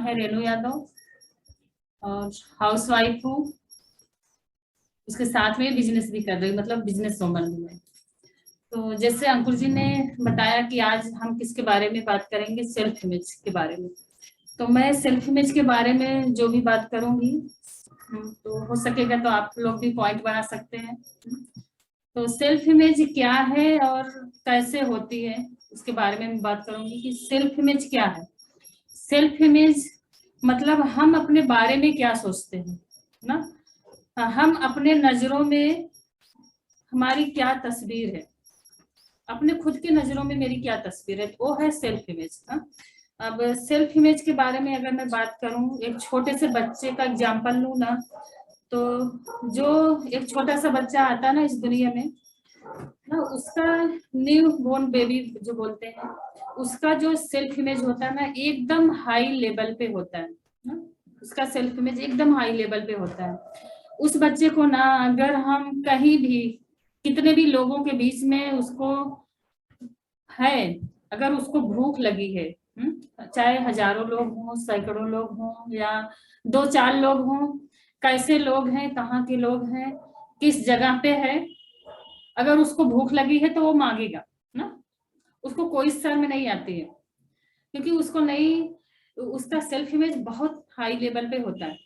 है रेणु यादव और हाउसवाइफ हूँ। उसके साथ में बिजनेस भी कर रही हूँ, मतलब बिजनेस वूमन हूँ मैं। तो जैसे अंकुर जी ने बताया कि आज हम किसके बारे में बात करेंगे, सेल्फ इमेज के बारे में। तो मैं सेल्फ इमेज के बारे में जो भी बात करूंगी, तो हो सकेगा तो आप लोग भी पॉइंट बना सकते हैं। तो सेल्फ इमेज क्या है और कैसे होती है, उसके बारे में मैं बात करूंगी कि सेल्फ इमेज क्या है। सेल्फ इमेज मतलब हम अपने बारे में क्या सोचते हैं ना, हम अपने नजरों में हमारी क्या तस्वीर है, अपने खुद की नजरों में मेरी क्या तस्वीर है, वो है सेल्फ इमेज ना। अब सेल्फ इमेज के बारे में अगर मैं बात करूं, एक छोटे से बच्चे का एग्जांपल लूं ना, तो जो एक छोटा सा बच्चा आता है ना इस दुनिया में ना, उसका न्यू बोर्न बेबी जो बोलते हैं, उसका जो सेल्फ इमेज होता है ना एकदम हाई लेवल पे होता है ना, उसका सेल्फ इमेज एकदम हाई लेवल पे होता है। उस बच्चे को ना अगर हम कहीं भी कितने भी लोगों के बीच में उसको है, अगर उसको भूख लगी है, चाहे हजारों लोग हों, सैकड़ों लोग हों या दो चार लोग हों, कैसे लोग हैं, कहाँ के लोग हैं, किस जगह पे है, अगर उसको भूख लगी है तो वो मांगेगा ना। उसको कोई शर्म नहीं आती है, क्योंकि उसको नहीं, उसका सेल्फ इमेज बहुत हाई लेवल पे होता है।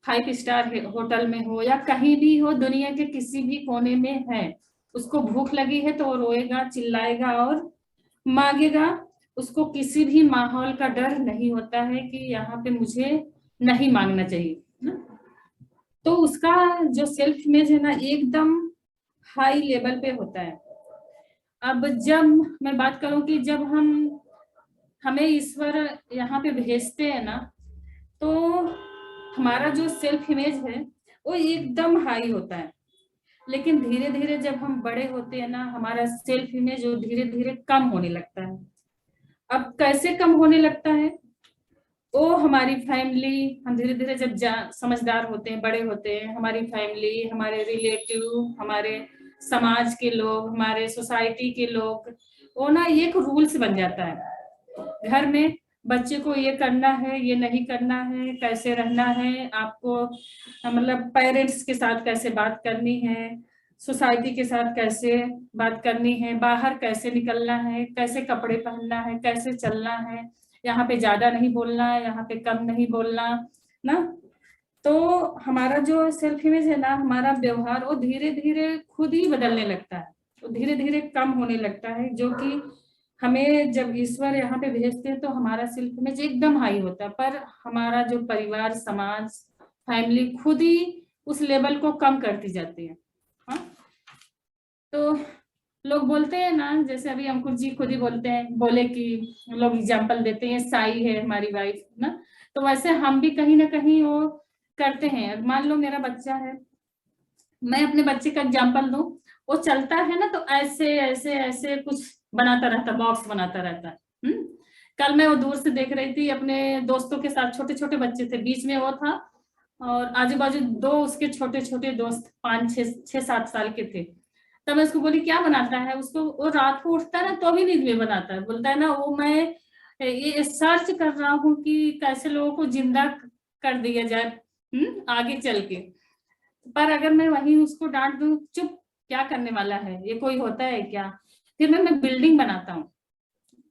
5 स्टार होटल में हो या कहीं भी हो, दुनिया के किसी भी कोने में है, उसको भूख लगी है तो वो रोएगा, चिल्लाएगा और मांगेगा। उसको किसी भी माहौल का डर नहीं होता है कि यहाँ पे मुझे नहीं मांगना चाहिए ना। तो उसका जो सेल्फ इमेज है ना एकदम हाई लेवल पे होता है। अब जब मैं बात करूं कि जब हमें ईश्वर यहाँ पे भेजते हैं ना, तो हमारा जो सेल्फ इमेज है वो एकदम हाई होता है। लेकिन धीरे धीरे जब हम बड़े होते हैं ना, हमारा सेल्फ इमेज वो धीरे धीरे कम होने लगता है। अब कैसे कम होने लगता है, वो हमारी फैमिली, हम धीरे धीरे जब समझदार होते हैं, बड़े होते हैं, हमारी फैमिली, हमारे रिलेटिव, हमारे समाज के लोग, हमारे सोसाइटी के लोग, वो ना एक रूल्स बन जाता है घर में। बच्चे को ये करना है, ये नहीं करना है, कैसे रहना है आपको, मतलब पेरेंट्स के साथ कैसे बात करनी है, सोसाइटी के साथ कैसे बात करनी है, बाहर कैसे निकलना है, कैसे कपड़े पहनना है, कैसे चलना है, यहाँ पे ज्यादा नहीं बोलना, यहाँ पे कम नहीं बोलना ना। तो हमारा जो सेल्फ इमेज है ना, हमारा व्यवहार वो धीरे धीरे खुद ही बदलने लगता है, वो धीरे धीरे कम होने लगता है। जो कि हमें जब ईश्वर यहाँ पे भेजते हैं तो हमारा सेल्फ इमेज एकदम हाई होता है, पर हमारा जो परिवार, समाज, फैमिली खुद ही उस लेवल को कम करती जाती है। हाँ, तो लोग बोलते हैं ना, जैसे अभी अंकुर जी खुद ही बोलते हैं, बोले कि लोग एग्जाम्पल देते हैं, साई है हमारी वाइफ ना, तो वैसे हम भी कहीं ना कहीं वो करते हैं। मान लो मेरा बच्चा है, मैं अपने बच्चे का एग्जाम्पल दूं, वो चलता है ना तो ऐसे ऐसे ऐसे कुछ बनाता रहता, बॉक्स बनाता रहता है। कल मैं वो दूर से देख रही थी, अपने दोस्तों के साथ, छोटे छोटे बच्चे थे, बीच में वो था और आजू बाजू दो उसके छोटे छोटे दोस्त, 5 6 7 साल के थे। तब मैं उसको बोली क्या बनाता है, उसको वो रात को उठता है ना तो भी नींद में बनाता है, बोलता है ना वो मैं ये सर्च कर रहा हूँ कि कैसे लोगों को जिंदा कर दिया जाए आगे चल के। पर अगर मैं वहीं उसको डांट दूं, चुप क्या करने वाला है, ये कोई होता है क्या, फिर मैं बिल्डिंग बनाता हूँ,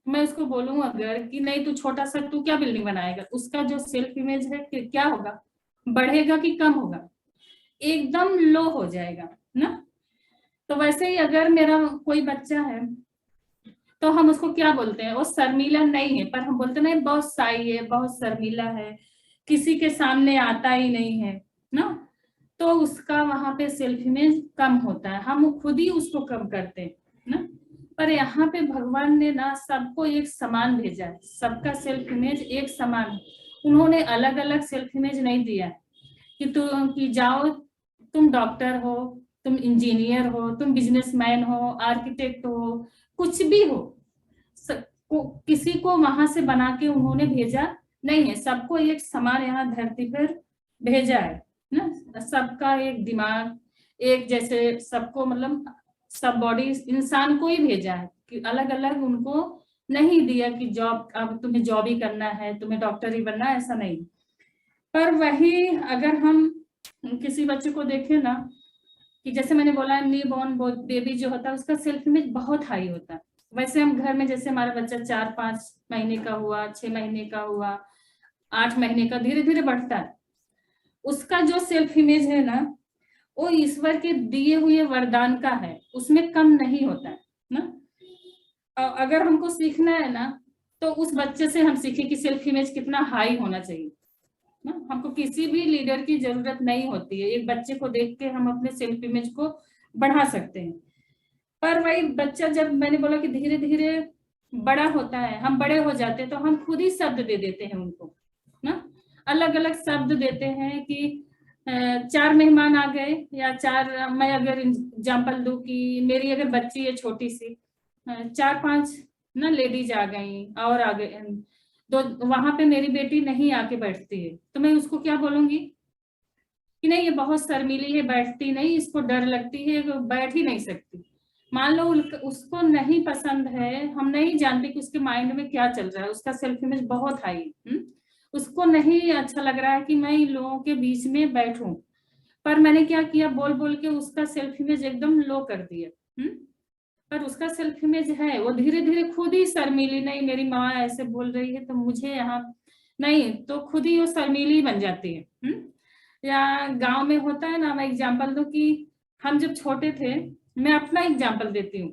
मैं उसको बोलूं अगर कि नहीं तू छोटा सा, तू क्या बिल्डिंग बनाएगा, उसका जो सेल्फ इमेज है कि क्या होगा, बढ़ेगा कि कम होगा, एकदम लो हो जाएगा ना। तो वैसे ही अगर मेरा कोई बच्चा है तो हम उसको क्या बोलते हैं, वो शर्मीला नहीं है, पर हम बोलते नहीं बहुत साई है, बहुत शर्मीला है, किसी के सामने आता ही नहीं है ना। तो उसका वहां पे सेल्फ इमेज कम होता है, हम खुद ही उसको कम करते हैं ना। पर यहाँ पे भगवान ने ना सबको एक समान भेजा है, सबका सेल्फ इमेज एक समान, उन्होंने अलग अलग सेल्फ इमेज नहीं दिया है कि तुम कि जाओ तुम डॉक्टर हो, तुम इंजीनियर हो, तुम बिजनेसमैन हो, आर्किटेक्ट हो, कुछ भी हो, किसी को वहां से बना के उन्होंने भेजा नहीं है, सबको एक समान यहाँ धरती पर भेजा है ना। सबका एक दिमाग एक जैसे, सबको मतलब सब बॉडी इंसान को ही भेजा है कि अलग अलग उनको नहीं दिया कि जॉब, अब तुम्हें जॉब ही करना है, तुम्हें डॉक्टर ही बनना है, ऐसा नहीं। पर वही अगर हम किसी बच्चे को देखें ना, कि जैसे मैंने बोला न्यू बॉर्न बेबी जो होता है उसका सेल्फ इमेज बहुत हाई होता है। वैसे हम घर में जैसे हमारा बच्चा 4-5 महीने का हुआ, 6 महीने का हुआ, 8 महीने का, धीरे धीरे बढ़ता है, उसका जो सेल्फ इमेज है ना वो ईश्वर के दिए हुए वरदान का है, उसमें कम नहीं होता है ना। अगर हमको सीखना है ना तो उस बच्चे से हम सीखें कि सेल्फ इमेज कितना हाई होना चाहिए ना। हमको किसी भी लीडर की जरूरत नहीं होती है, एक बच्चे को देख के हम अपने सेल्फ इमेज को बढ़ा सकते हैं। पर वही बच्चा, जब मैंने बोला कि धीरे धीरे बड़ा होता है, हम बड़े हो जाते हैं, तो हम खुद ही शब्द दे देते हैं उनको ना, अलग अलग शब्द देते हैं कि 4 मेहमान आ गए, या 4, मैं अगर एग्जाम्पल दूं कि मेरी अगर बच्ची है छोटी सी, 4-5 ना लेडीज आ गई और आ गए, तो वहां पे मेरी बेटी नहीं आके बैठती है, तो मैं उसको क्या बोलूंगी कि नहीं ये बहुत शर्मीली है, बैठती नहीं, इसको डर लगती है, बैठ ही नहीं सकती। मान लो उसको नहीं पसंद है, हम नहीं जानते कि उसके माइंड में क्या चल रहा है, उसका सेल्फ इमेज बहुत हाई है, उसको नहीं अच्छा लग रहा है कि मैं इन लोगों के बीच में बैठूं, पर मैंने क्या किया, बोल बोल के उसका सेल्फ इमेज एकदम लो कर दिया। पर उसका सेल्फ इमेज है, वो धीरे धीरे खुद ही शर्मीली, नहीं मेरी माँ ऐसे बोल रही है तो मुझे यहाँ नहीं, तो खुद ही वो शर्मीली बन जाती है। या गांव में होता है ना, मैं एग्जांपल दूं कि हम जब छोटे थे, मैं अपना एग्जांपल देती हूँ,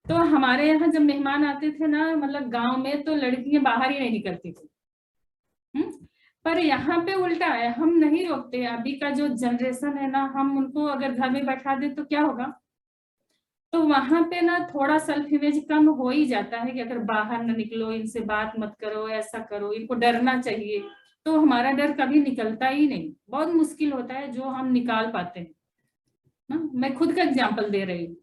तो हमारे यहाँ जब मेहमान आते थे ना, मतलब गांव में तो लड़कियां बाहर ही नहीं निकलती थी। पर यहाँ पे उल्टा है, हम नहीं रोकते। अभी का जो जनरेशन है ना, हम उनको अगर घर में बैठा दे तो क्या होगा, तो वहां पे ना थोड़ा सेल्फ इमेज कम हो ही जाता है कि अगर बाहर ना निकलो, इनसे बात मत करो, ऐसा करो, इनको डरना चाहिए। तो हमारा डर कभी निकलता ही नहीं, बहुत मुश्किल होता है जो हम निकाल पाते हैं ना। मैं खुद का एग्जाम्पल दे रही हूँ,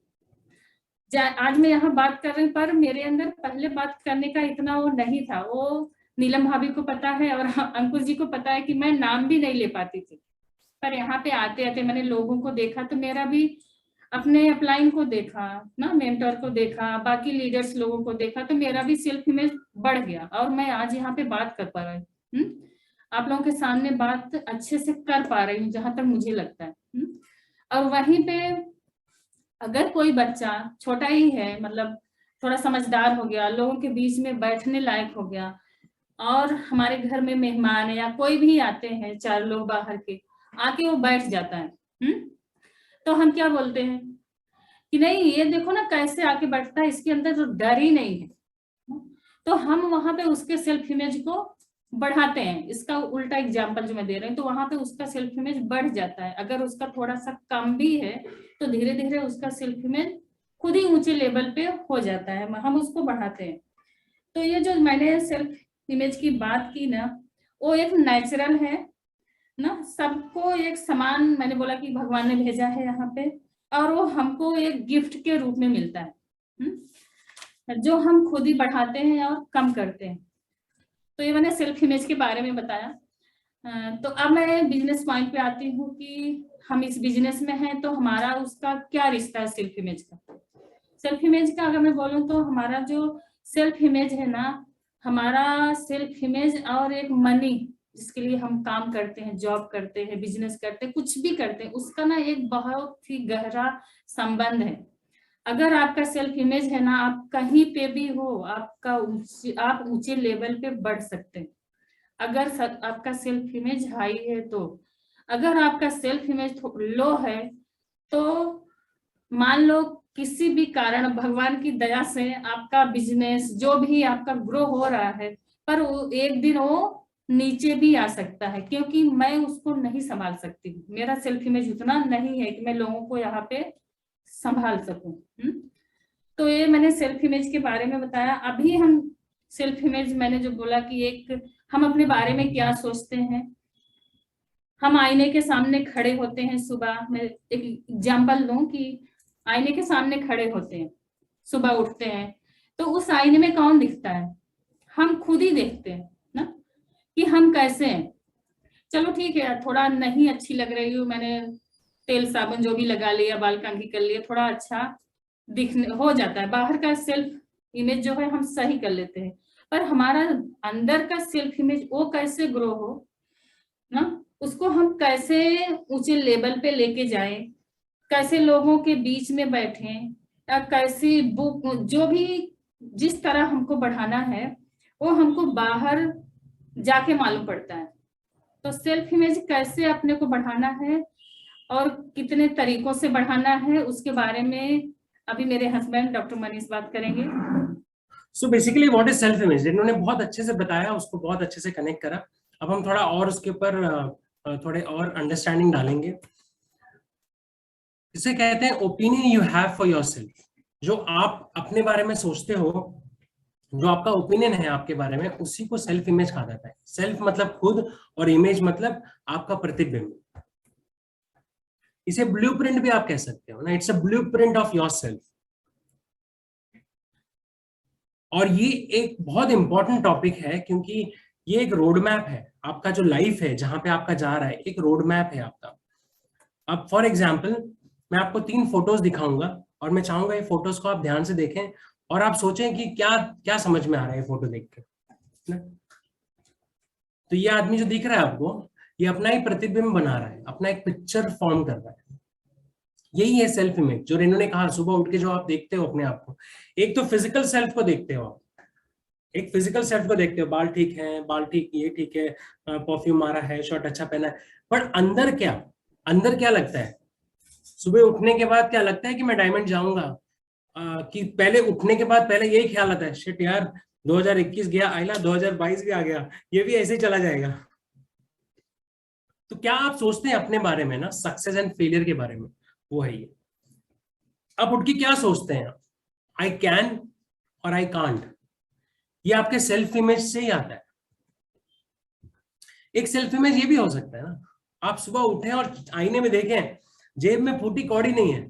आज मैं यहाँ बात कर रही हूँ, पर मेरे अंदर पहले बात करने का इतना वो नहीं था। वो नीलम भाभी को पता है और अंकुर जी को पता है कि मैं नाम भी नहीं ले पाती थी, पर यहाँ पे आते आते मैंने लोगों को देखा, तो मेरा भी अपने अपलाइन को देखा ना, मेंटर को देखा, बाकी लीडर्स लोगों को देखा, तो मेरा भी सेल्फ इमेज बढ़ गया, और मैं आज यहाँ पे बात कर पा रही हूँ, आप लोगों के सामने बात अच्छे से कर पा रही हूँ जहां तक मुझे लगता है। और वहीं पे अगर कोई बच्चा छोटा ही है, मतलब थोड़ा समझदार हो गया, लोगों के बीच में बैठने लायक हो गया, और हमारे घर में मेहमान है या कोई भी आते हैं, 4 लोग बाहर के, आके वो बैठ जाता है, तो हम क्या बोलते हैं कि नहीं ये देखो ना कैसे आके बैठता है, इसके अंदर तो डर ही नहीं है। तो हम वहां पे उसके सेल्फ इमेज को बढ़ाते हैं। इसका उल्टा एग्जाम्पल जो मैं दे रही हूँ, तो वहां पे उसका सेल्फ इमेज बढ़ जाता है। अगर उसका थोड़ा सा कम भी है तो धीरे धीरे उसका सेल्फ इमेज खुद ही ऊंचे लेवल पे हो जाता है, हम उसको बढ़ाते हैं। तो ये जो मैंने सेल्फ इमेज की बात की ना, वो एक नेचुरल है ना, सबको एक समान, मैंने बोला कि भगवान ने भेजा है यहाँ पे, और वो हमको एक गिफ्ट के रूप में मिलता है, जो हम खुद ही बढ़ाते हैं और कम करते हैं। तो ये मैंने सेल्फ इमेज के बारे में बताया। तो अब मैं बिजनेस पॉइंट पे आती हूँ कि हम इस बिजनेस में हैं तो हमारा उसका क्या रिश्ता है सेल्फ इमेज का। सेल्फ इमेज का अगर मैं बोलूँ तो हमारा जो सेल्फ इमेज है ना, हमारा सेल्फ इमेज और एक मनी जिसके लिए हम काम करते हैं, जॉब करते हैं, बिजनेस करते हैं, कुछ भी करते हैं, उसका ना एक बहुत ही गहरा संबंध है। अगर आपका सेल्फ इमेज है ना, आप कहीं पे भी हो, आप ऊंचे लेवल पे बढ़ सकते हैं। अगर आपका सेल्फ इमेज हाई है तो, अगर आपका सेल्फ इमेज लो है तो मान लो किसी भी कारण, भगवान की दया से आपका बिजनेस जो भी आपका ग्रो हो रहा है, पर वो एक दिन वो नीचे भी आ सकता है, क्योंकि मैं उसको नहीं संभाल सकती हूँ। मेरा सेल्फ इमेज उतना नहीं है कि मैं लोगों को यहाँ पे संभाल सकूं। तो ये मैंने सेल्फ इमेज के बारे में बताया। अभी हम सेल्फ इमेज, मैंने जो बोला कि एक हम अपने बारे में क्या सोचते हैं। हम आईने के सामने खड़े होते हैं सुबह, मैं एक एग्जाम्पल दूं कि आईने के सामने खड़े होते हैं, सुबह उठते हैं, तो उस आईने में कौन दिखता है, हम खुद ही देखते हैं ना कि हम कैसे हैं। चलो ठीक है, थोड़ा नहीं अच्छी लग रही हूँ, मैंने तेल साबुन जो भी लगा लिया, बाल कंघी कर लिया, थोड़ा अच्छा दिखने हो जाता है, बाहर का सेल्फ इमेज जो है हम सही कर लेते हैं, पर हमारा अंदर का सेल्फ इमेज वो कैसे ग्रो हो ना, उसको हम कैसे ऊंचे लेवल पे लेके जाएं, कैसे लोगों के बीच में बैठे, या कैसी बुक, जो भी जिस तरह हमको बढ़ाना है वो हमको बाहर जाके मालूम पड़ता है। तो सेल्फ इमेज कैसे अपने को बढ़ाना है और कितने तरीकों से बढ़ाना है, उसके बारे में अभी मेरे हस्बैंड डॉक्टर मनीष बात करेंगे। So basically what is self image, इन्होंने बहुत अच्छे से बताया, उसको बहुत अच्छे से कनेक्ट करा। अब हम थोड़ा और उसके ऊपर थोड़े और अंडरस्टैंडिंग डालेंगे। इसे कहते हैं opinion you have for yourself, जो आप अपने बारे में सोचते हो, जो आपका ओपिनियन है आपके बारे में, उसी को सेल्फ इमेज कहा जाता है। सेल्फ मतलब खुद, और इमेज मतलब आपका प्रतिबिंब। इसे ब्लूप्रिंट भी आप कह सकते हो ना, it's a blueprint of yourself. और ये एक बहुत इंपॉर्टेंट टॉपिक है, क्योंकि ये एक रोड मैप है। आपका जो लाइफ है, जहां पे आपका जा रहा है, एक रोड मैप है आपका। अब फॉर एग्जाम्पल मैं आपको 3 फोटोज दिखाऊंगा, और मैं चाहूंगा ये फोटोज को आप ध्यान से देखें और आप सोचें कि क्या क्या समझ में आ रहा है ये फोटो देख के ना? तो ये आदमी जो दिख रहा है आपको, ये अपना ही प्रतिबिंब बना रहा है, अपना एक पिक्चर फॉर्म कर रहा है। यही है सेल्फ इमेज, जो इन्होंने कहा सुबह उठ के जो आप देखते हो अपने आप को। एक तो फिजिकल सेल्फ को देखते हो आप, एक फिजिकल सेल्फ को देखते हो, बाल ठीक है, बाल ठीक, ये ठीक है, परफ्यूम मारा है, शर्ट अच्छा पहना है, पर अंदर क्या, अंदर क्या लगता है? सुबह उठने के बाद क्या लगता है कि मैं डायमंड जाऊंगा? कि पहले उठने के बाद पहले यही ख्याल आता है, शिट यार 2021 गया आइला, 2022 भी आ गया, ये भी ऐसे ही चला जाएगा। तो क्या आप सोचते हैं अपने बारे में ना, सक्सेस एंड फेलियर के बारे में? वो है ये। अब उठ के क्या सोचते हैं? आई कैन और आई कांट। ये आपके सेल्फ इमेज से ही आता है। एक सेल्फ इमेज ये भी हो सकता है ना, आप सुबह उठे और आईने में देखें, जेब में फूटी कौड़ी नहीं है,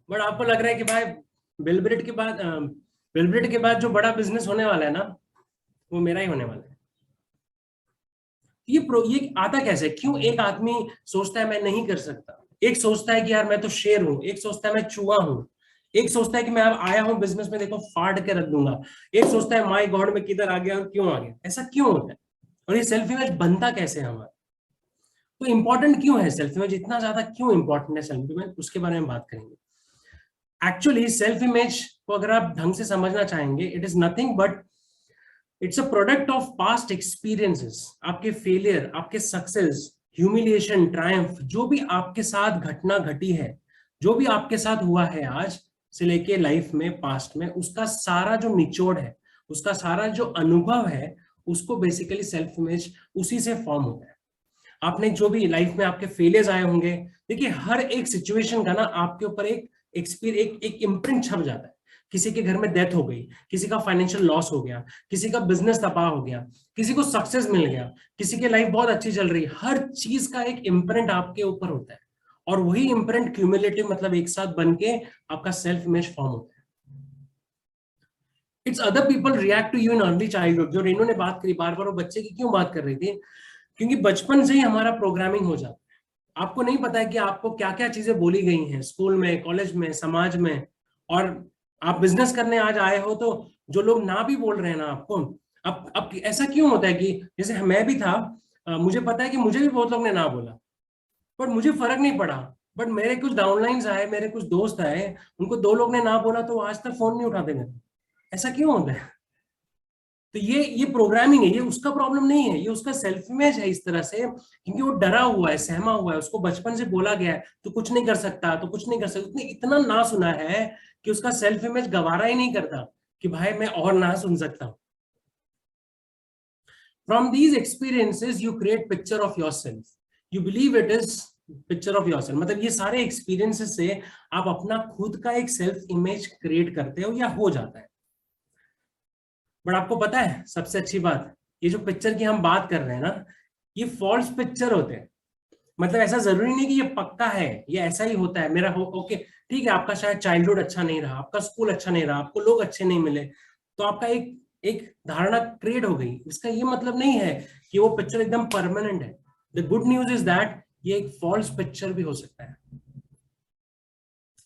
बट आपको लग रहा है कि भाई बिलब्रेट के बाद जो बड़ा बिजनेस होने वाला है ना, वो मेरा ही होने वाला है। ये आता कैसे? क्यों एक आदमी सोचता है मैं नहीं कर सकता, एक सोचता है कि यार मैं तो शेर हूं, एक सोचता है मैं चूहा हूं, एक सोचता है कि मैं अब आया हूं बिजनेस में, देखो फाड़ के रख दूंगा, एक सोचता है माय गॉड में किधर आ गया और क्यों आ गया। ऐसा क्यों होता है? और ये सेल्फ इमेज बनता कैसे है हमारा? तो इंपॉर्टेंट क्यों है सेल्फ इमेज, इतना ज्यादा क्यों इंपॉर्टेंट है सेल्फ इमेज, उसके बारे में बात करेंगे। एक्चुअली सेल्फ इमेज को अगर आप ढंग से समझना चाहेंगे, it is nothing but it's a product of past experiences. आपके फेलियर, आपके सक्सेस, ह्यूमिलिएशन, ट्रायम्फ, जो भी आपके साथ घटना घटी है, जो भी आपके साथ हुआ है आज से लेके लाइफ में, पास्ट में, उसका सारा जो निचोड़ है, उसका सारा जो अनुभव है, उसको बेसिकली सेल्फ इमेज उसी से फॉर्म होता है। आपने जो भी लाइफ में आपके फेलियर्स आए होंगे, देखिए हर एक सिचुएशन का ना आपके ऊपर एक इम्प्रिंट छप जाता है। किसी के घर में डेथ हो गई, किसी का फाइनेंशियल लॉस हो गया, किसी का बिजनेस तबाह हो गया, किसी को सक्सेस मिल गया, किसी की लाइफ बहुत अच्छी चल रही है, हर चीज का एक इम्प्रिंट आपके ऊपर होता है, और वही इम्प्रिंट क्यूमुलेटिव मतलब एक साथ बन के आपका सेल्फ इमेज फॉर्म होता है। It's other people react to you in early childhood, जो रेनू ने बात करी बार बार, वो बच्चे की क्यों बात कर रही थी, क्योंकि बचपन से ही हमारा प्रोग्रामिंग हो जाता है। आपको नहीं पता है कि आपको क्या क्या चीजें बोली गई हैं स्कूल में, कॉलेज में, समाज में, और आप बिजनेस करने आज आए हो तो जो लोग ना भी बोल रहे हैं ना आपको, अब ऐसा क्यों होता है कि जैसे मैं भी था, मुझे पता है कि मुझे भी बहुत लोग ने ना बोला, पर मुझे फर्क नहीं पड़ा। बट मेरे कुछ डाउनलाइंस आए, मेरे कुछ दोस्त आए, उनको 2 लोग ने ना बोला तो आज तक फोन नहीं उठाते मेरे। ऐसा क्यों होता है? तो ये प्रोग्रामिंग है, ये उसका प्रॉब्लम नहीं है, ये उसका सेल्फ इमेज है इस तरह से, क्योंकि वो डरा हुआ है, सहमा हुआ है, उसको बचपन से बोला गया है तो कुछ नहीं कर सकता, तो कुछ नहीं कर सकता, उसने इतना ना सुना है कि उसका सेल्फ इमेज गवारा ही नहीं करता कि भाई मैं और ना सुन सकता हूं। From these experiences you create picture of yourself, you believe it is picture of yourself, मतलब ये सारे एक्सपीरियंसेस से आप अपना खुद का एक सेल्फ इमेज क्रिएट करते हो या हो जाता है। बट आपको पता है सबसे अच्छी बात, ये जो पिक्चर की हम बात कर रहे हैं ना, ये फॉल्स पिक्चर होते हैं। मतलब ऐसा जरूरी नहीं कि ये पक्का है, ये ऐसा ही होता है मेरा हो, ओके ठीक है, आपका शायद चाइल्डहुड अच्छा नहीं रहा, आपका स्कूल अच्छा नहीं रहा, आपको लोग अच्छे नहीं मिले, तो आपका एक एक धारणा क्रिएट हो गई। इसका ये मतलब नहीं है कि वो पिक्चर एकदम परमानेंट है। The good news is that ये एक फॉल्स पिक्चर भी हो सकता है।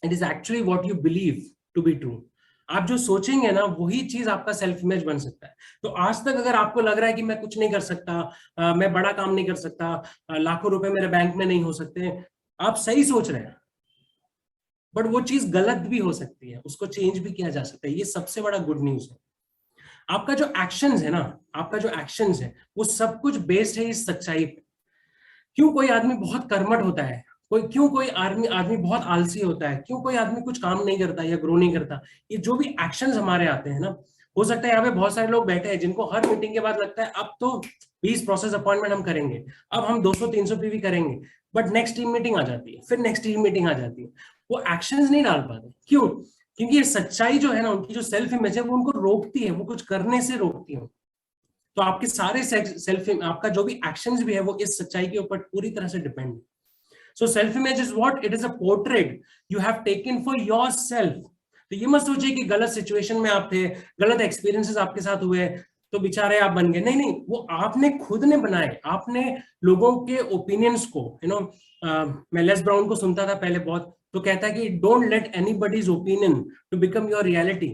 It is actually what you believe to be true. आप जो सोचेंगे ना वही चीज आपका सेल्फ इमेज बन सकता है। तो आज तक अगर आपको लग रहा है कि मैं कुछ नहीं कर सकता, मैं बड़ा काम नहीं कर सकता, लाखों रुपए मेरे बैंक में नहीं हो सकते, आप सही सोच रहे हैं, बट वो चीज गलत भी हो सकती है, उसको चेंज भी किया जा सकता है। ये सबसे बड़ा गुड न्यूज है। आपका जो एक्शंस है ना, आपका जो एक्शंस है वो सब कुछ बेस्ड है इस सच्चाई पे। क्यों कोई आदमी बहुत कर्मठ होता है, क्यों कोई आदमी आदमी बहुत आलसी होता है, क्यों कोई आदमी कुछ काम नहीं करता या ग्रो नहीं करता, ये जो भी एक्शंस हमारे आते हैं ना, हो सकता है यहाँ पे बहुत सारे लोग बैठे हैं जिनको हर मीटिंग के बाद लगता है अब तो 20 प्रोसेस अपॉइंटमेंट हम करेंगे, अब हम 200-300 पीवी करेंगे, बट नेक्स्ट टीम मीटिंग आ जाती है, फिर नेक्स्ट टीम मीटिंग आ जाती है, वो एक्शंस नहीं डाल पाते। क्यों? क्योंकि ये सच्चाई जो है ना, उनकी जो सेल्फ इमेज है वो उनको रोकती है, वो कुछ करने से रोकती है। तो आपके सारे सेल्फ, आपका जो भी एक्शंस भी है वो इस सच्चाई के ऊपर पूरी तरह से डिपेंड है। So self image is what? It is a portrait you have taken for yourself. तो ये मत सोचिए कि गलत सिचुएशन में आप थे, गलत एक्सपीरियंसेस आपके साथ हुए तो बेचारे आप बन गए। नहीं नहीं, वो आपने खुद ने बनाए, आपने लोगों के ओपिनियंस को, मैं लेस ब्राउन को सुनता था पहले बहुत, तो कहता है कि don't let anybody's opinion to become your reality.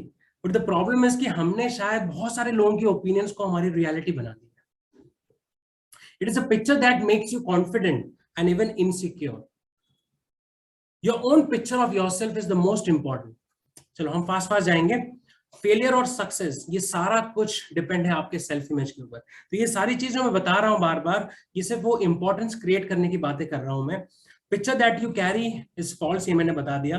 But the problem is कि हमने शायद बहुत सारे लोगों के ओपिनियंस को हमारी रियलिटी बना दिया। It is a picture that makes you confident and even insecure. Your own picture of yourself is the most important. चलो हम फास्ट फास्ट जाएंगे। फेलियर और सक्सेस, ये सारा कुछ डिपेंड है आपके सेल्फ इमेज के ऊपर। तो ये सारी चीजें मैं बता रहा हूं बार बार, ये सिर्फ वो इंपॉर्टेंस क्रिएट करने की बातें कर रहा हूं मैं। Picture that you carry is false, ये मैंने बता दिया।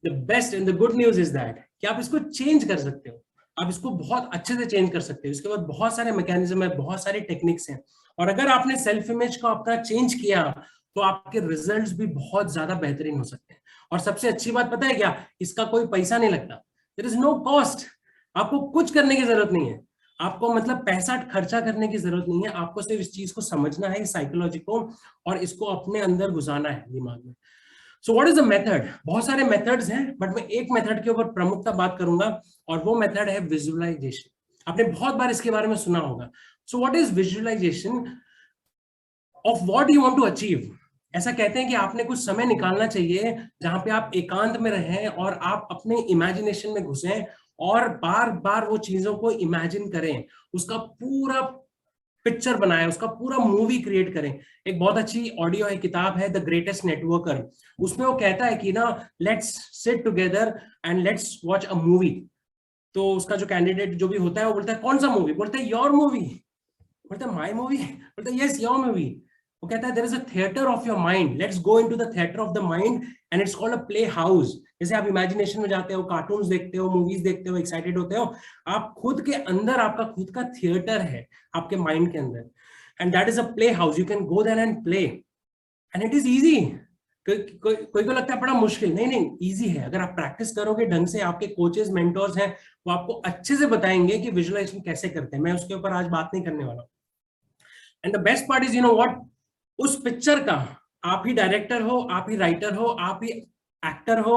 The best and the good news is that कि आप इसको चेंज कर सकते हो, आप इसको बहुत अच्छे से चेंज कर सकते हो। इसके बाद बहुत सारे मैकेनिज्म है, बहुत सारे टेक्निक्स हैं, और अगर आपने सेल्फ इमेज को अपना चेंज किया तो आपके रिजल्ट्स भी बहुत ज्यादा बेहतरीन हो सकते हैं। और सबसे अच्छी बात पता है क्या? इसका कोई पैसा नहीं लगता। There is no cost. आपको कुछ करने की जरूरत नहीं है, आपको मतलब पैसा खर्चा करने की जरूरत नहीं है। आपको सिर्फ इस चीज को समझना है, इस साइकोलॉजी को, और इसको अपने अंदर घुसाना है दिमाग में। सो व्हाट इज द मेथड? बहुत सारे मेथड्स हैं, बट मैं एक मेथड के ऊपर प्रमुखता बात करूंगा, और वो मेथड है विजुअलाइजेशन। आपने बहुत बार इसके बारे में सुना होगा। So what is visualization of what you want to achieve? ऐसा कहते हैं कि आपने कुछ समय निकालना चाहिए जहां पे आप एकांत में रहें और आप अपने इमेजिनेशन में घुसें और बार बार वो चीजों को इमेजिन करें, उसका पूरा पिक्चर बनाए, उसका पूरा मूवी क्रिएट करें। एक बहुत अच्छी ऑडियो है, किताब है द ग्रेटेस्ट नेटवर्कर, उसमें वो कहता है कि ना let's sit together and let's watch a movie. तो उसका जो कैंडिडेट जो भी होता है वो बोलता है कौन सा मूवी? बोलता है योर मूवी। बोलता है माय मूवी? बोलता है यस योर मूवी। वो कहता है there is a theatre of your mind, let's go into the theatre of the mind and it's called a play house. जैसे आप इमेजिनेशन में जाते हो, कार्टून्स देखते हो, मूवीज देखते हो, एक्साइटेड होते हो, आप खुद के अंदर आपका खुद का थिएटर है आपके माइंड के अंदर, and that is a play house. You can go there and play, and it is easy. कोई को लगता है बड़ा मुश्किल, नहीं नहीं, इजी है। अगर आप प्रैक्टिस करोगे ढंग से, आपके कोचेस मेंटोर्स हैं, वो आपको अच्छे से बताएंगे कि विजुअलाइजेशन कैसे करते हैं। मैं उसके ऊपर आज बात नहीं करने वाला। And the best part is, you know what, उस पिक्चर का आप ही डायरेक्टर हो, आप ही राइटर हो, आप ही एक्टर हो,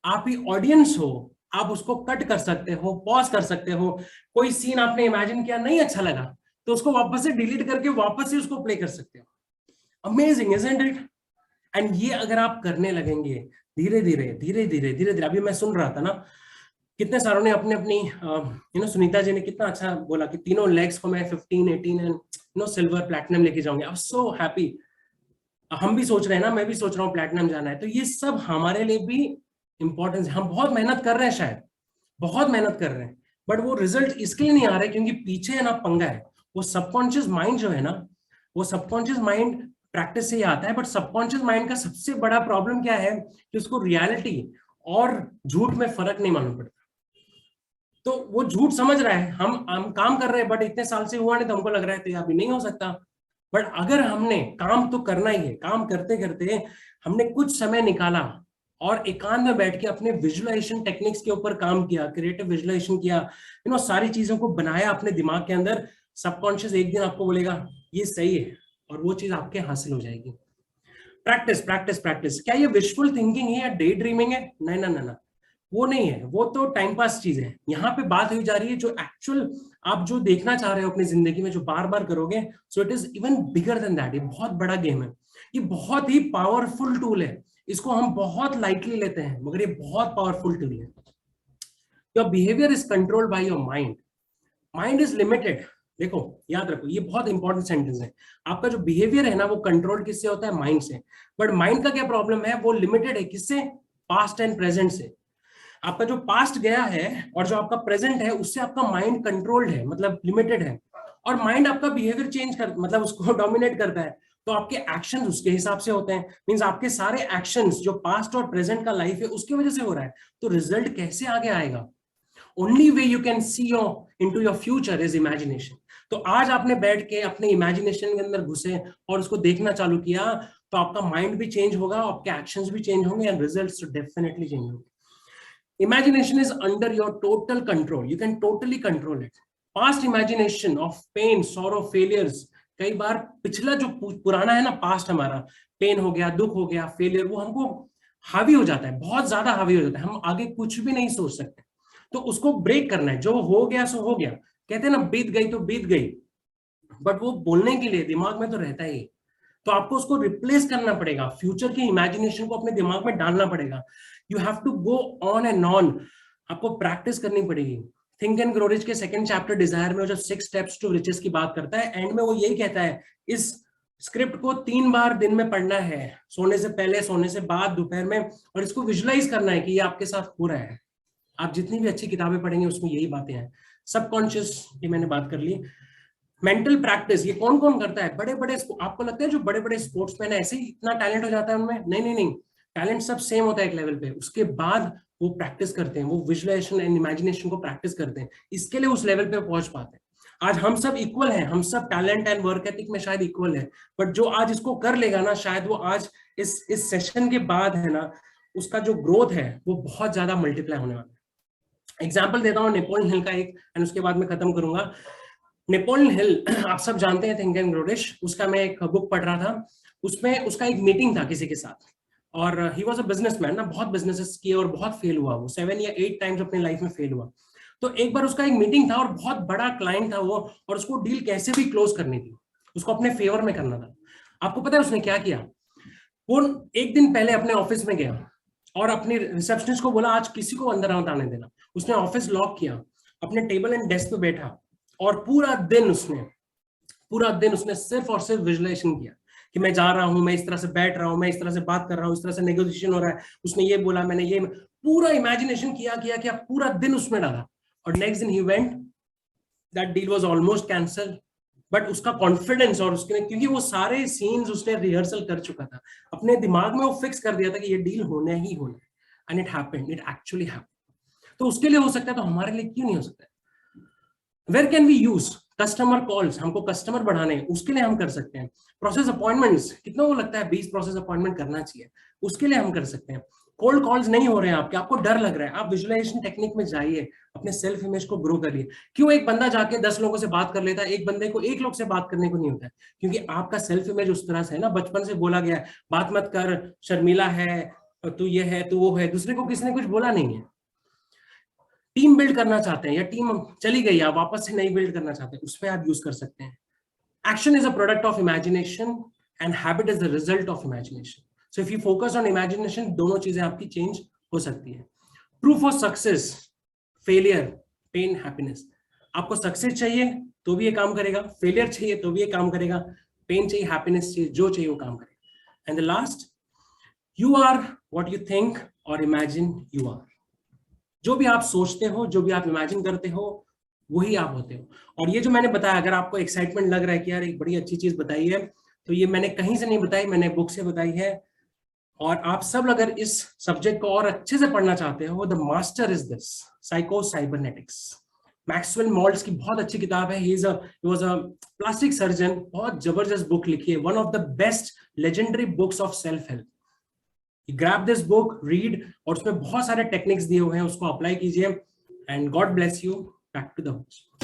आप ही ऑडियंस हो। आप उसको कट कर सकते हो, पॉज कर सकते हो। कोई सीन आपने इमेजिन किया, नहीं अच्छा लगा, तो उसको वापस से डिलीट करके वापस से उसको प्ले कर सकते हो। Amazing isn't it? एंड ये अगर आप करने लगेंगे धीरे धीरे धीरे धीरे धीरे धीरे, अभी मैं सुन रहा था ना, कितने सारों ने अपने अपनी सुनीता जी ने कितना अच्छा बोला कि तीनों लेग्स को मैं 15, 18 एंड सिल्वर प्लैटिनम लेके जाऊंगी। I am so happy. हम भी सोच रहे हैं ना, मैं भी सोच रहा हूँ प्लैटिनम जाना है। तो ये सब हमारे लिए भी इंपॉर्टेंस है। हम बहुत मेहनत कर रहे हैं, शायद बहुत मेहनत कर रहे हैं, बट वो रिजल्ट इसके लिए नहीं आ रहे क्योंकि पीछे है ना पंगा है। वो सबकॉन्शियस माइंड जो है ना, वो सबकॉन्शियस माइंड प्रैक्टिस से ही आता है। बट सबकॉन्शियस माइंड का सबसे बड़ा प्रॉब्लम क्या है कि उसको रियलिटी और झूठ में फर्क नहीं मालूम पड़ता। तो वो झूठ समझ रहा है, हम काम कर रहे हैं, बट इतने साल से हुआ नहीं, तो हमको लग रहा है तो अभी नहीं हो सकता। बट अगर हमने काम तो करना ही है, काम करते करते हमने कुछ समय निकाला और एकांत में बैठ के अपने विजुअलाइजेशन टेक्निक्स के ऊपर काम किया, क्रिएटिव विजुअलाइजेशन किया, सारी चीजों को बनाया अपने दिमाग के अंदर, सबकॉन्शियस एक दिन आपको बोलेगा ये सही है, और वो चीज आपके हासिल हो जाएगी। Practice practice practice. क्या ये विजुअल थिंकिंग है या डे ड्रीमिंग है? नहीं ना ना ना, वो नहीं है, वो तो टाइम पास चीज है। यहाँ पे बात हुई जा रही है जो एक्चुअल आप जो देखना चाह रहे हो अपनी जिंदगी में, जो बार बार करोगे, so it is even bigger than that. ये बहुत बड़ा गेम है, ये बहुत ही पावरफुल टूल है। इसको हम बहुत लाइटली लेते हैं, मगर ये बहुत पावरफुल टूल है। Your behaviour is controlled by your mind, mind is limited. देखो याद रखो, ये बहुत इंपॉर्टेंट सेंटेंस है। आपका जो बिहेवियर है ना वो कंट्रोल किससे होता है? माइंड से। बट माइंड का क्या प्रॉब्लम है? वो लिमिटेड है किससे? पास्ट एंड प्रेजेंट से। आपका जो पास्ट गया है और जो आपका प्रेजेंट है उससे आपका माइंड कंट्रोल्ड है, मतलब लिमिटेड है। और माइंड आपका बिहेवियर चेंज कर, मतलब उसको डोमिनेट करता है, तो आपके एक्शंस उसके हिसाब से होते हैं। मींस आपके सारे एक्शंस जो पास्ट और प्रेजेंट का लाइफ है उसकी वजह से हो रहा है, तो रिजल्ट कैसे आगे आएगा? Only way you can see your into your future is imagination. तो आज आपने बैठ के अपने इमेजिनेशन के अंदर घुसे और उसको देखना चालू किया, तो आपका माइंड भी चेंज होगा, आपके एक्शंस भी चेंज होंगे एंड रिजल्ट्स डेफिनेटली चेंज होंगे। Imagination is under your total control. You can totally control it. Past imagination of pain, sorrow, failures. कई बार पिछला जो पुराना है ना, पास्ट हमारा, पेन हो गया, दुख हो गया, फेलियर, वो हमको हावी हो जाता है, बहुत ज्यादा हावी हो जाता है, हम आगे कुछ भी नहीं सोच सकते। तो उसको ब्रेक करना है। जो हो गया सो हो गया, कहते हैं ना बीत गई तो बीत गई, बट वो बोलने के लिए दिमाग में तो रहता ही। तो आपको उसको रिप्लेस करना पड़ेगा, फ्यूचर की इमेजिनेशन को अपने दिमाग में डालना पड़ेगा। You have to go on and on, आपको प्रैक्टिस करनी पड़ेगी। थिंक एंड ग्रो रिच के सेकंड चैप्टर डिजायर में जो 6 स्टेप्स टू रिचेस की बात करता है, एंड में वो यही कहता है इस स्क्रिप्ट को 3 बार दिन में पढ़ना है, सोने से पहले, सोने से बाद, दोपहर में, और इसको विजुलाइज करना है कि ये आपके साथ हो रहा है। आप जितनी भी अच्छी किताबें पढ़ेंगे उसमें यही बातें हैं। सबकॉन्शियस की मैंने बात कर ली। मेंटल प्रैक्टिस ये कौन कौन करता है? बड़े बड़े, आपको लगता है जो बड़े बड़े स्पोर्ट्समैन है ऐसे ही इतना टैलेंट हो जाता है उनमें? नहीं नहीं नहीं, टैलेंट सब सेम होता है एक लेवल पे, उसके बाद वो प्रैक्टिस करते हैं, वो विजुअलाइजेशन एंड इमेजिनेशन को प्रैक्टिस करते हैं, इसके लिए उस लेवल पे पहुंच पाते हैं। आज हम सब इक्वल हैं, हम सब टैलेंट एंड वर्क एथिक में शायद इक्वल है, बट जो आज इसको कर लेगा ना, शायद वो आज इस सेशन के बाद है ना, उसका जो ग्रोथ है वो बहुत ज्यादा मल्टीप्लाई होने वाला है। एग्जाम्पल देता हूँ नेपोलियन हिल का एक, एंड उसके बाद मैं खत्म करूंगा। नेपोलियन हिल आप सब जानते हैं, थिंक एंड ग्रो रिच, उसका मैं एक बुक पढ़ रहा था, उसमें उसका एक मीटिंग था किसी के साथ, और ही वाज अ बिजनेसमैन ना, बहुत बिजनेसेस किए और बहुत फेल हुआ, वो 7 या 8 टाइम्स अपनी लाइफ में फेल हुआ। तो एक बार उसका एक मीटिंग था और बहुत बड़ा क्लाइंट था वो, और उसको डील कैसे भी क्लोज करनी थी, उसको अपने फेवर में करना था। आपको पता है उसने क्या किया? वो एक दिन पहले अपने ऑफिस में गया और अपनी रिसेप्शनिस्ट को बोला आज किसी को अंदर मत आने देना। उसने ऑफिस लॉक किया, अपने टेबल एंड डेस्क पे बैठा, और पूरा दिन उसने सिर्फ और सिर्फ विजुअलाइजेशन किया कि मैं जा रहा हूं, मैं इस तरह से बैठ रहा हूं, मैं इस तरह से बात कर रहा हूं, इस तरह से नेगोशिएशन हो रहा है, उसने ये बोला, मैंने ये, पूरा इमेजिनेशन किया, पूरा दिन उसमें डाला। और नेक्स्ट दिन he went, that deal was almost cancel, but उसका कॉन्फिडेंस और उसके, क्योंकि वो सारे सीन्स उसने रिहर्सल कर चुका था, अपने दिमाग में वो फिक्स कर दिया था कि ये डील होना ही होना, and it happened, it actually happened. तो उसके लिए हो सकता है, तो हमारे लिए क्यों नहीं हो सकता? Where can we use? Customer calls, हमको कस्टमर बढ़ाने, उसके लिए हम कर सकते हैं। प्रोसेस अपॉइंटमेंट्स, कितना वो लगता है 20 प्रोसेस अपॉइंटमेंट करना चाहिए, उसके लिए हम कर सकते हैं। कोल्ड कॉल्स नहीं हो रहे हैं आपके, आपको डर लग रहा है, आप विजुअलाइजेशन टेक्निक में जाइए, अपने सेल्फ इमेज को ग्रो करिए। क्यों एक बंदा जाके 10 लोगों से बात कर लेता है, एक बंदे को 1 लोग से बात करने को नहीं होता है? क्योंकि आपका सेल्फ इमेज उस तरह से है ना, बचपन से बोला गया है बात मत कर, शर्मिला है, तू ये है, तू वो है, दूसरे को किसी ने कुछ बोला नहीं है। टीम बिल्ड करना चाहते हैं या टीम चली गई, आप वापस से नई बिल्ड करना चाहते हैं, उस पर आप यूज कर सकते हैं। Action is a product of imagination and habit is the result of imagination. So if you focus on imagination, दोनों चीजें आपकी चेंज हो सकती है। Proof of success, failure, pain, happiness. आपको सक्सेस चाहिए तो भी ये काम करेगा, फेलियर चाहिए तो भी ये काम करेगा, पेन चाहिए, हैप्पीनेस चाहिए, जो चाहिए वो काम करेगा। And the last, you are what you think और इमेजिन यू आर। जो भी आप सोचते हो, जो भी आप इमेजिन करते हो, वही आप होते हो। और ये जो मैंने बताया, अगर आपको एक्साइटमेंट लग रहा है कि यार एक बड़ी अच्छी चीज बताई है, तो ये मैंने कहीं से नहीं बताई, मैंने बुक से बताई है। और आप सब अगर इस सब्जेक्ट को और अच्छे से पढ़ना चाहते हो, the master is this, psycho cybernetics. Maxwell malts की बहुत अच्छी किताब है, he was a plastic surgeon, बहुत जबरदस्त बुक लिखी है, one of the best legendary books of self help. Grab this book, read, और उसमें बहुत सारे टेक्निक्स दिए हुए हैं, उसको अप्लाई कीजिए, and God bless you. Back to the host.